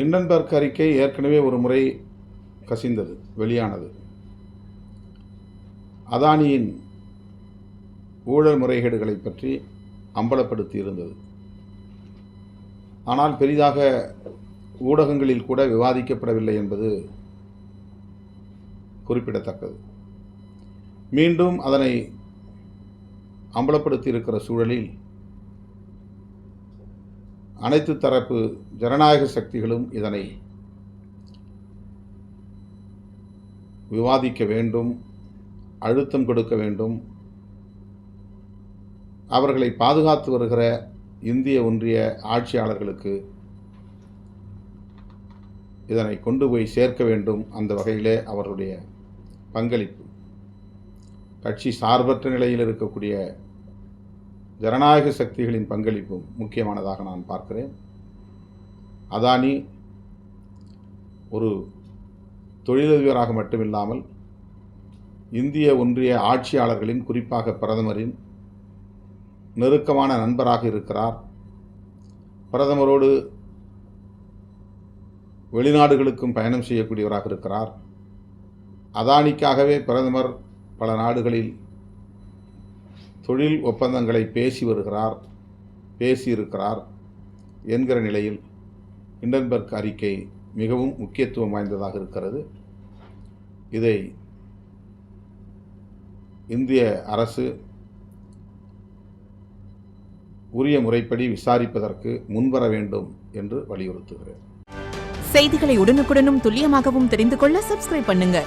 Hindenburg அறிக்கை ஏற்கனவே ஒரு முறை கசிந்தது, வெளியானது. அதானியின் ஊழல் முறைகேடுகளை பற்றி அம்பலப்படுத்தி இருந்தது. ஆனால் பெரிதாக ஊடகங்களில் கூட விவாதிக்கப்படவில்லை என்பது குறிப்பிடத்தக்கது. மீண்டும் அதனை அம்பலப்படுத்தி இருக்கிற சூழலில் அனைத்து தரப்பு ஜனநாயக சக்திகளும் இதனை விவாதிக்க வேண்டும், அழுத்தம் கொடுக்க வேண்டும். அவர்களை பாதுகாத்து வருகிற இந்திய ஒன்றிய ஆட்சியாளர்களுக்கு இதனை கொண்டு போய் சேர்க்க வேண்டும். அந்த வகையிலே அவருடைய பங்களிப்பு, கட்சி சார்பற்ற நிலையில் இருக்கக்கூடிய ஜனநாயக சக்திகளின் பங்களிப்பும் முக்கியமானதாக நான் பார்க்கிறேன். அதானி ஒரு தொழிலதிபராக மட்டுமில்லாமல் இந்திய ஒன்றிய ஆட்சியாளர்களின், குறிப்பாக பிரதமரின் நெருக்கமான நண்பராக இருக்கிறார். பிரதமரோடு வெளிநாடுகளுக்கும் பயணம் செய்யக்கூடியவராக இருக்கிறார். அதானிக்காகவே பிரதமர் பல நாடுகளில் தொழில் ஒப்பந்தங்களை பேசியிருக்கிறார் என்கிற நிலையில் இண்டன்பர்க் அறிக்கை மிகவும் முக்கியத்துவம் வாய்ந்ததாக இருக்கிறது. இதை இந்திய அரசு உரிய முறைப்படி விசாரிப்பதற்கு முன்வர வேண்டும் என்று வலியுறுத்துகிறேன். செய்திகளை உடனுக்குடனும் துல்லியமாகவும் தெரிந்து கொள்ள சப்ஸ்கிரைப் பண்ணுங்க.